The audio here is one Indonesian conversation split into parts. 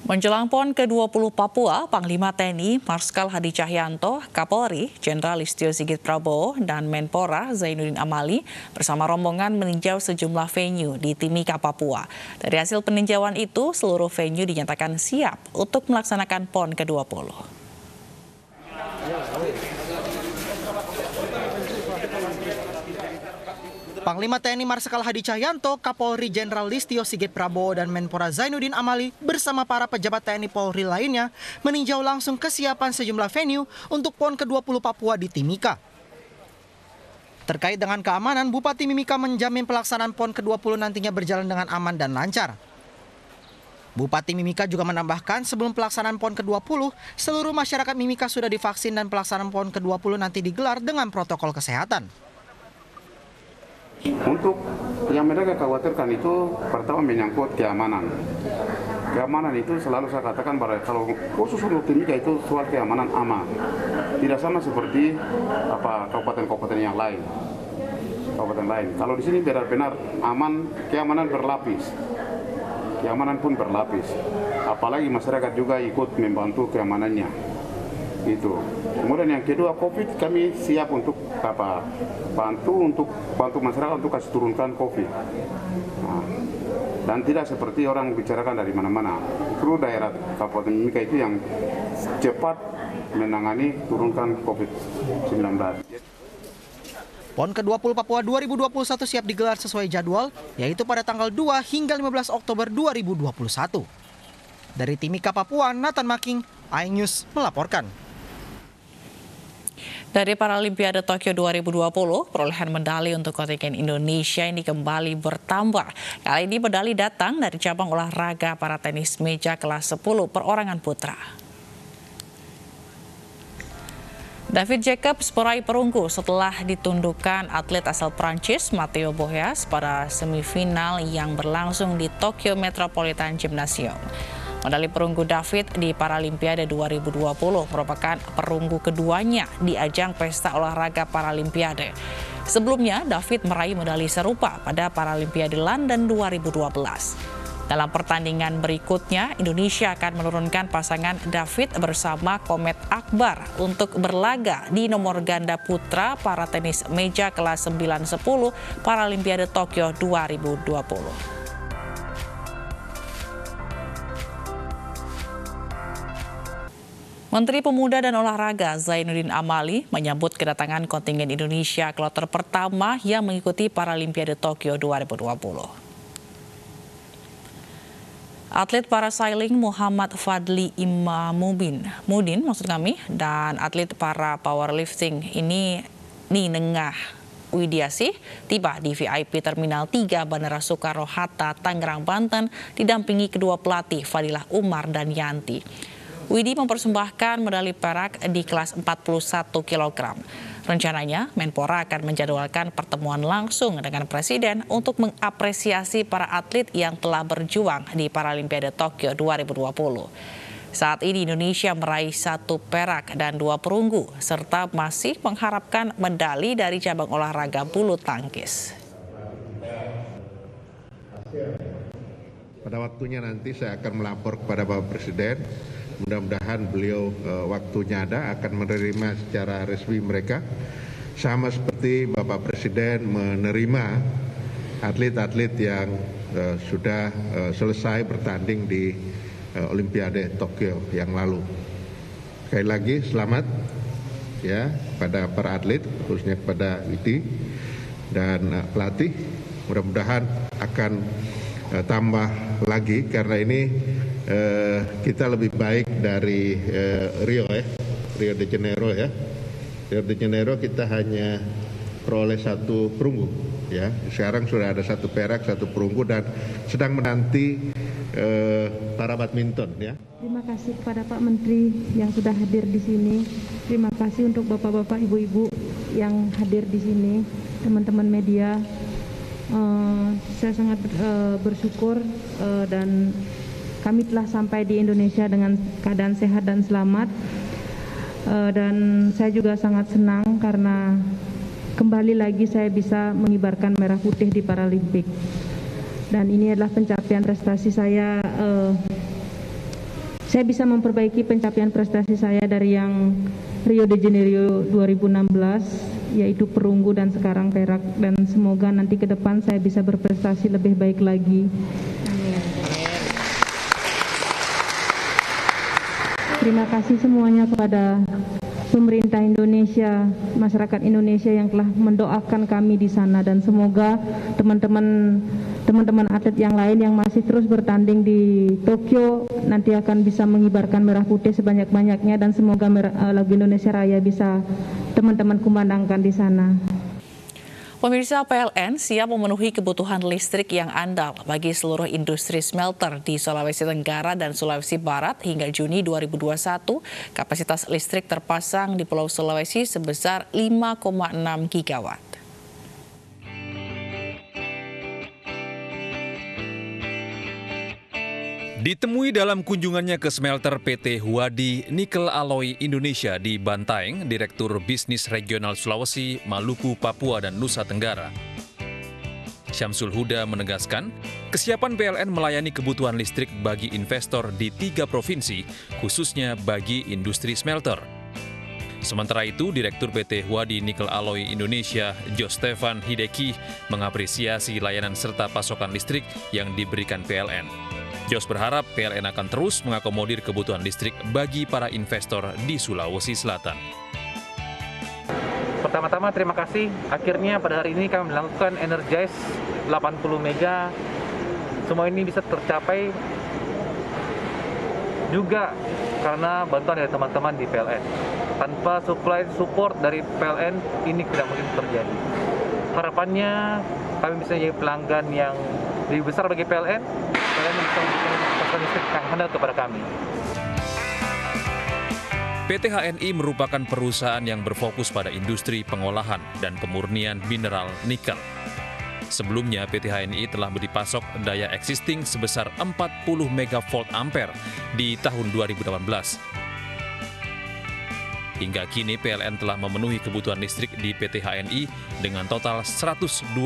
Menjelang PON ke-20 Papua, Panglima TNI Marskal Hadi Cahyanto, Kapolri Jenderal Listio Sigit Prabowo, dan Menpora Zainuddin Amali bersama rombongan meninjau sejumlah venue di Timika, Papua. Dari hasil peninjauan itu, seluruh venue dinyatakan siap untuk melaksanakan PON ke-20. Panglima TNI Marskal Hadi Cahyanto, Kapolri Jenderal Listio Sigit Prabowo, dan Menpora Zainuddin Amali bersama para pejabat TNI Polri lainnya meninjau langsung kesiapan sejumlah venue untuk PON ke-20 Papua di Timika. Terkait dengan keamanan, Bupati Mimika menjamin pelaksanaan PON ke-20 nantinya berjalan dengan aman dan lancar. Bupati Mimika juga menambahkan sebelum pelaksanaan PON ke-20, seluruh masyarakat Mimika sudah divaksin dan pelaksanaan PON ke-20 nanti digelar dengan protokol kesehatan. Untuk yang mereka khawatirkan itu pertama menyangkut keamanan. Keamanan itu selalu saya katakan kalau khusus untuk Timika itu soal keamanan aman. Tidak sama seperti kabupaten-kabupaten yang lain. Kabupaten lain. Kalau di sini benar-benar aman, keamanan berlapis. Keamanan pun berlapis. Apalagi masyarakat juga ikut membantu keamanannya. Itu. Kemudian yang kedua, COVID kami siap untuk bantu masyarakat untuk kasih turunkan COVID. Nah, dan tidak seperti orang bicarakan dari mana-mana. Itu daerah Kabupaten Mimika itu yang cepat menangani turunkan COVID-19. PON ke-20 Papua 2021 siap digelar sesuai jadwal, yaitu pada tanggal 2 hingga 15 Oktober 2021. Dari Timika, Papua, Nathan Making, iNews melaporkan. Dari Paralimpiade Tokyo 2020, perolehan medali untuk kontingen Indonesia ini kembali bertambah. Kali ini medali datang dari cabang olahraga para tenis meja kelas 10 perorangan putra. David Jacobs meraih perunggu setelah ditundukkan atlet asal Prancis Matteo Boyas pada semifinal yang berlangsung di Tokyo Metropolitan Gymnasium. Medali perunggu David di Paralimpiade 2020 merupakan perunggu keduanya di ajang pesta olahraga Paralimpiade. Sebelumnya, David meraih medali serupa pada Paralimpiade London 2012. Dalam pertandingan berikutnya, Indonesia akan menurunkan pasangan David bersama Komet Akbar untuk berlaga di nomor ganda putra para tenis meja kelas 9-10 Paralimpiade Tokyo 2020. Menteri Pemuda dan Olahraga Zainuddin Amali menyambut kedatangan kontingen Indonesia kloter pertama yang mengikuti Paralimpiade Tokyo 2020. Atlet parasailing Muhammad Fadli Mudin dan atlet para powerlifting ini Ninengah Widiasih tiba di VIP Terminal 3 Bandara Soekarno-Hatta, Tangerang, Banten, didampingi kedua pelatih Fadilah Umar dan Yanti. Widi mempersembahkan medali perak di kelas 41 kg. Rencananya, Menpora akan menjadwalkan pertemuan langsung dengan Presiden untuk mengapresiasi para atlet yang telah berjuang di Paralimpiade Tokyo 2020. Saat ini Indonesia meraih 1 perak dan 2 perunggu, serta masih mengharapkan medali dari cabang olahraga bulu tangkis. Pada waktunya nanti saya akan melapor kepada Bapak Presiden. Mudah-mudahan beliau waktunya ada akan menerima secara resmi mereka. Sama seperti Bapak Presiden menerima atlet-atlet yang sudah selesai bertanding di Olimpiade Tokyo yang lalu. Sekali lagi selamat ya pada para atlet, khususnya kepada Widi dan pelatih. Mudah-mudahan akan tambah lagi karena ini kita lebih baik dari Rio de Janeiro ya. Rio de Janeiro kita hanya peroleh 1 perunggu ya. Sekarang sudah ada 1 perak, 1 perunggu dan sedang menanti para badminton ya. Terima kasih kepada Pak Menteri yang sudah hadir di sini. Terima kasih untuk bapak-bapak, ibu-ibu yang hadir di sini, teman-teman media. Saya sangat bersyukur dan kami telah sampai di Indonesia dengan keadaan sehat dan selamat. Dan saya juga sangat senang karena kembali lagi saya bisa mengibarkan merah putih di Paralimpik. Dan ini adalah pencapaian prestasi saya saya bisa memperbaiki pencapaian prestasi saya dari yang Rio de Janeiro 2016, yaitu perunggu dan sekarang perak, dan semoga nanti ke depan saya bisa berprestasi lebih baik lagi. Amin. Terima kasih semuanya kepada pemerintah Indonesia, masyarakat Indonesia yang telah mendoakan kami di sana, dan semoga teman-teman atlet yang lain yang masih terus bertanding di Tokyo nanti akan bisa mengibarkan merah putih sebanyak-banyaknya, dan semoga lagu Indonesia Raya bisa teman-teman kumandangkan di sana. Pemirsa, PLN siap memenuhi kebutuhan listrik yang andal bagi seluruh industri smelter di Sulawesi Tenggara dan Sulawesi Barat hingga Juni 2021. Kapasitas listrik terpasang di Pulau Sulawesi sebesar 5,6 gigawatt. Ditemui dalam kunjungannya ke smelter PT Huadi Nikel Alloy Indonesia di Bantaeng, Direktur Bisnis Regional Sulawesi, Maluku, Papua, dan Nusa Tenggara, Syamsul Huda menegaskan, kesiapan PLN melayani kebutuhan listrik bagi investor di 3 provinsi, khususnya bagi industri smelter. Sementara itu, Direktur PT Huadi Nikel Alloy Indonesia, Jo Stefan Hideki, mengapresiasi layanan serta pasokan listrik yang diberikan PLN. Jos berharap PLN akan terus mengakomodir kebutuhan listrik bagi para investor di Sulawesi Selatan. Pertama-tama terima kasih. Akhirnya pada hari ini kami melakukan Energize 80 mega. Semua ini bisa tercapai juga karena bantuan dari teman-teman di PLN. Tanpa support dari PLN ini tidak mungkin terjadi. Harapannya kami bisa jadi pelanggan yang lebih besar bagi PLN. PLN bisa memberikan pasokan listrik yang handal kepada kami. PT HNI merupakan perusahaan yang berfokus pada industri pengolahan dan pemurnian mineral nikel. Sebelumnya, PT HNI telah dipasok daya existing sebesar 40 megavolt ampere di tahun 2018. Hingga kini PLN telah memenuhi kebutuhan listrik di PT HNI dengan total 120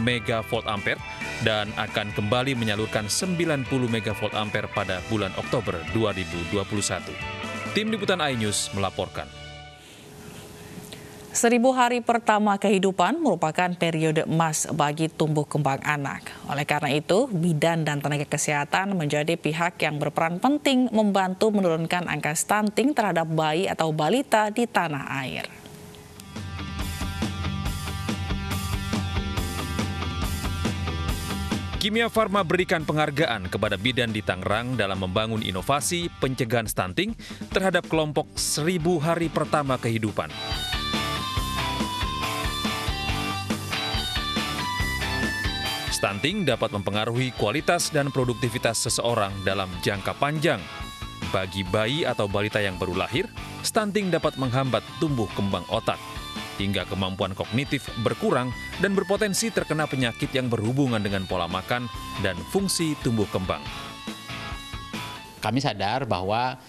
megavolt ampere dan akan kembali menyalurkan 90 megavolt ampere pada bulan Oktober 2021. Tim Liputan iNews melaporkan. 1000 hari pertama kehidupan merupakan periode emas bagi tumbuh kembang anak. Oleh karena itu, bidan dan tenaga kesehatan menjadi pihak yang berperan penting membantu menurunkan angka stunting terhadap bayi atau balita di tanah air. Kimia Farma berikan penghargaan kepada bidan di Tangerang dalam membangun inovasi pencegahan stunting terhadap kelompok 1000 hari pertama kehidupan. Stunting dapat mempengaruhi kualitas dan produktivitas seseorang dalam jangka panjang. Bagi bayi atau balita yang baru lahir, stunting dapat menghambat tumbuh kembang otak, hingga kemampuan kognitif berkurang dan berpotensi terkena penyakit yang berhubungan dengan pola makan dan fungsi tumbuh kembang. Kami sadar bahwa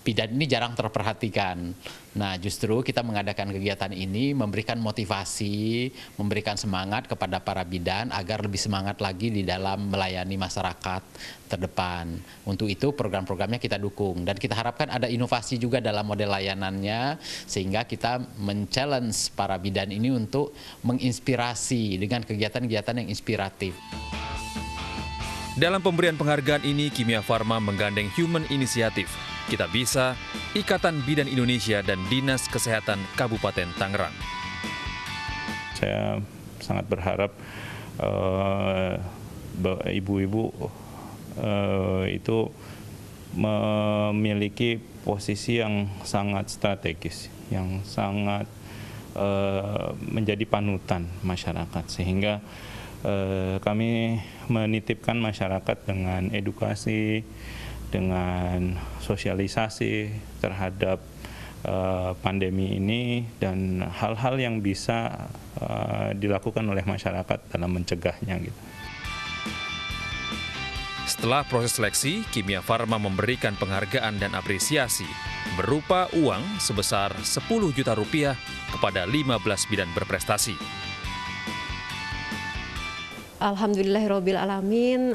bidan ini jarang terperhatikan. Nah, justru kita mengadakan kegiatan ini memberikan motivasi, memberikan semangat kepada para bidan agar lebih semangat lagi di dalam melayani masyarakat terdepan. Untuk itu program-programnya kita dukung dan kita harapkan ada inovasi juga dalam model layanannya sehingga kita men-challenge para bidan ini untuk menginspirasi dengan kegiatan-kegiatan yang inspiratif. Dalam pemberian penghargaan ini, Kimia Farma menggandeng Human Initiative, Kita Bisa, Ikatan Bidan Indonesia, dan Dinas Kesehatan Kabupaten Tangerang. Saya sangat berharap ibu-ibu itu memiliki posisi yang sangat strategis, yang sangat menjadi panutan masyarakat, sehingga kami menitipkan masyarakat dengan edukasi, dengan sosialisasi terhadap pandemi ini dan hal-hal yang bisa dilakukan oleh masyarakat dalam mencegahnya gitu. Setelah proses seleksi, Kimia Farma memberikan penghargaan dan apresiasi berupa uang sebesar 10 juta rupiah kepada 15 bidan berprestasi. Alhamdulillahirrabbilalamin,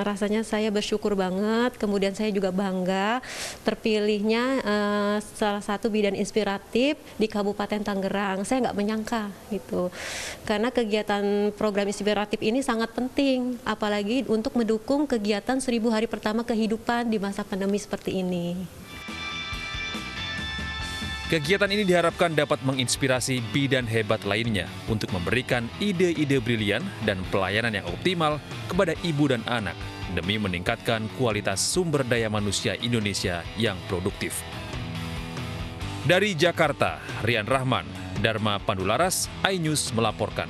rasanya saya bersyukur banget, kemudian saya juga bangga terpilihnya salah satu bidan inspiratif di Kabupaten Tangerang. Saya nggak menyangka gitu, karena kegiatan program inspiratif ini sangat penting, apalagi untuk mendukung kegiatan 1000 hari pertama kehidupan di masa pandemi seperti ini. Kegiatan ini diharapkan dapat menginspirasi bidan hebat lainnya untuk memberikan ide-ide brilian dan pelayanan yang optimal kepada ibu dan anak demi meningkatkan kualitas sumber daya manusia Indonesia yang produktif. Dari Jakarta, Rian Rahman, Dharma Pandularas, iNews melaporkan.